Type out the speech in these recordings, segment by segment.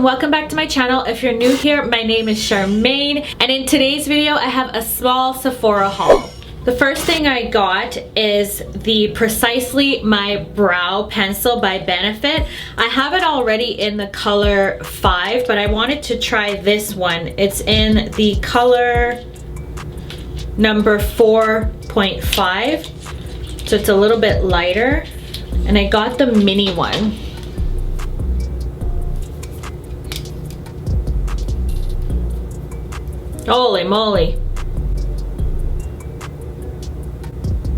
and welcome back to my channel. If you're new here, my name is Charmaine, and in today's video I have a small Sephora haul. The first thing I got is the Precisely My Brow Pencil by Benefit. I have it already in the color 5, but I wanted to try this one. It's in the color number 4.5, so it's a little bit lighter, and I got the mini one. Holy moly.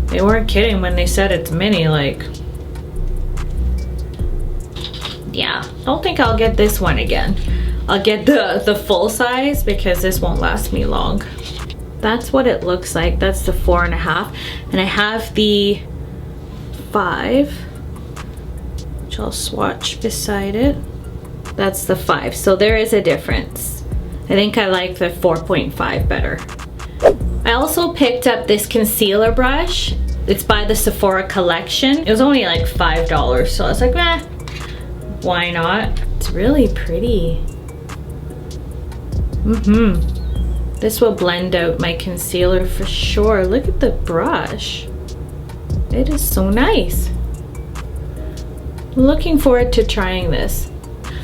They weren't kidding when they said it's mini, like. Yeah, I don't think I'll get this one again. I'll get the full size because this won't last me long. That's what it looks like. That's the 4.5. And I have the 5, which I'll swatch beside it. That's the 5. So there is a difference. I think I like the 4.5 better. I also picked up this concealer brush. It's by the Sephora collection. It was only like $5, so I was like, eh, why not? It's really pretty. This will blend out my concealer for sure. Look at the brush. It is so nice. Looking forward to trying this.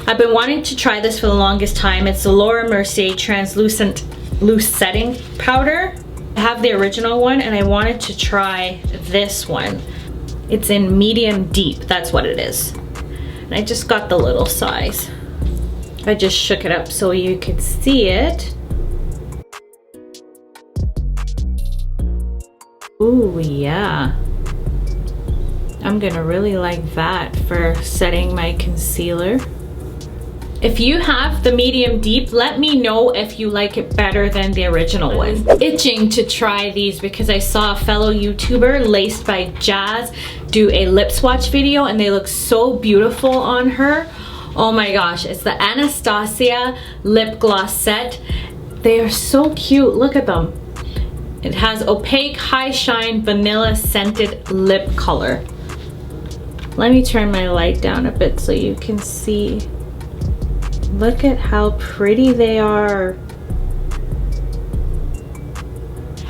I've been wanting to try this for the longest time. It's the Laura Mercier Translucent Loose Setting Powder. I have the original one and I wanted to try this one. It's in medium deep, that's what it is. And I just got the little size. I just shook it up so you could see it. Ooh, yeah. I'm gonna really like that for setting my concealer. If you have the medium deep, let me know if you like it better than the original one. I'm itching to try these because I saw a fellow YouTuber, Laced by Jazz, do a lip swatch video and they look so beautiful on her. Oh my gosh, it's the Anastasia lip gloss set. They are so cute, look at them. It has opaque, high shine, vanilla scented lip color. Let me turn my light down a bit so you can see. Look at how pretty they are.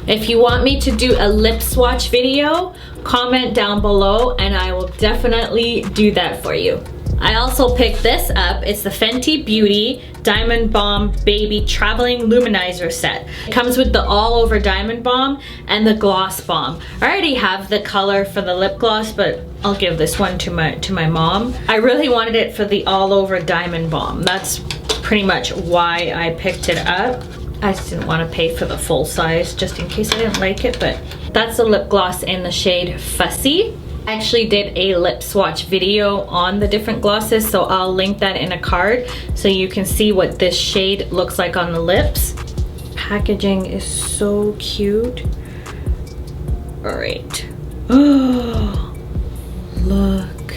If you want me to do a lip swatch video, comment down below and I will definitely do that for you. I also picked this up. It's the Fenty Beauty Diamond Balm Baby Traveling Luminizer Set. It comes with the all over diamond balm and the gloss balm. I already have the color for the lip gloss, but I'll give this one to my mom. I really wanted it for the all over diamond balm. That's pretty much why I picked it up. I just didn't want to pay for the full size just in case I didn't like it, but that's the lip gloss in the shade Fussy. I actually did a lip swatch video on the different glosses, so I'll link that in a card so you can see what this shade looks like on the lips. Packaging is so cute. All right. Oh, look.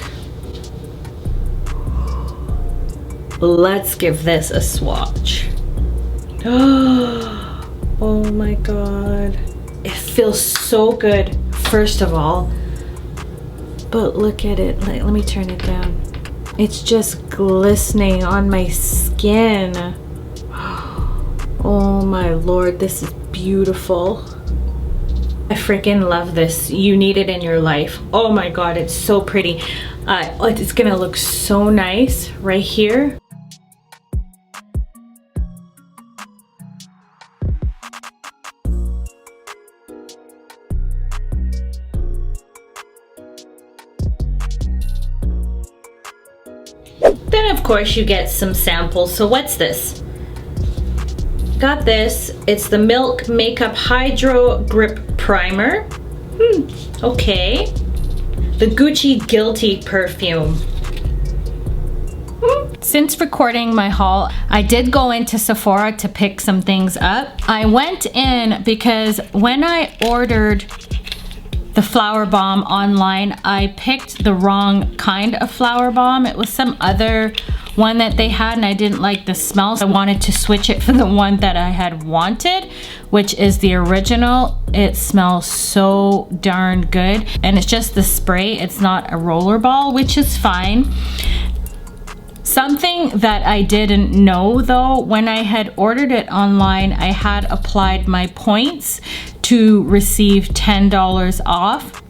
Let's give this a swatch. Oh my God. It feels so good, first of all. But look at it, let me turn it down. It's just glistening on my skin. Oh my Lord, this is beautiful. I freaking love this. You need it in your life. Oh my God, it's so pretty. It's gonna look so nice right here. Then of course you get some samples. So what's this? Got this. It's the Milk Makeup Hydro Grip Primer. Okay. The Gucci Guilty perfume. Since recording my haul, I did go into Sephora to pick some things up. I went in because when I ordered the flower bomb online, I picked the wrong kind of flower bomb. It was some other one that they had and I didn't like the smell, so I wanted to switch it for the one that I had wanted, which is the original. It smells so darn good, and it's just the spray, it's not a roller ball, which is fine. Something that I didn't know though, when I had ordered it online, I had applied my points to receive $10 off.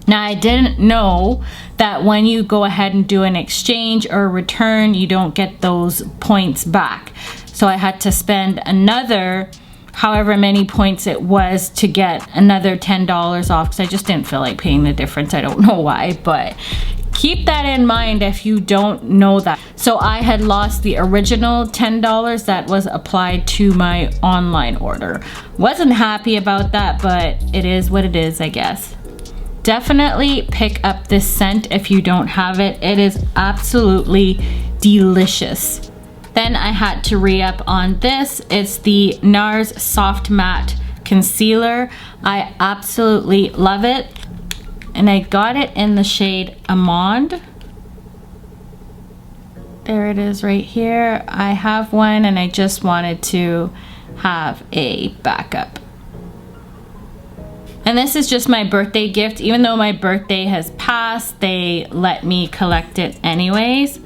Now I didn't know that when you go ahead and do an exchange or return, you don't get those points back. So I had to spend another however many points it was to get another $10 off, because I just didn't feel like paying the difference. I don't know why, but keep that in mind if you don't know that. So I had lost the original $10 that was applied to my online order. Wasn't happy about that, but it is what it is, I guess. Definitely pick up this scent if you don't have it. It is absolutely delicious. Then I had to re-up on this. It's the NARS Soft Matte Concealer. I absolutely love it. And I got it in the shade Amande. There it is right here. I have one and I just wanted to have a backup. And this is just my birthday gift. Even though my birthday has passed, they let me collect it anyways.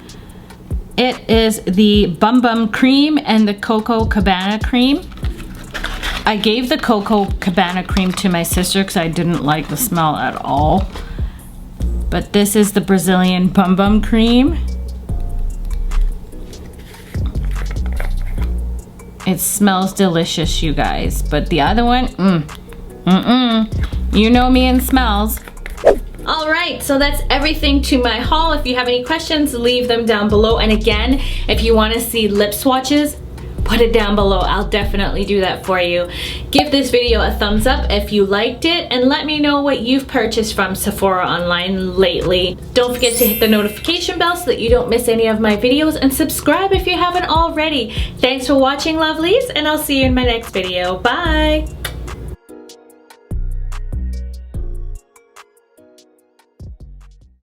It is the Bum Bum Cream and the Coco Cabana Cream. I gave the Coco Cabana Cream to my sister because I didn't like the smell at all. But this is the Brazilian Bum Bum Cream. It smells delicious, you guys. But the other one, you know me and smells. Alright, so that's everything to my haul. If you have any questions, leave them down below. And again, if you want to see lip swatches, put it down below. I'll definitely do that for you. Give this video a thumbs up if you liked it, and let me know what you've purchased from Sephora online lately. Don't forget to hit the notification bell so that you don't miss any of my videos, and subscribe if you haven't already. Thanks for watching, lovelies, and I'll see you in my next video. Bye!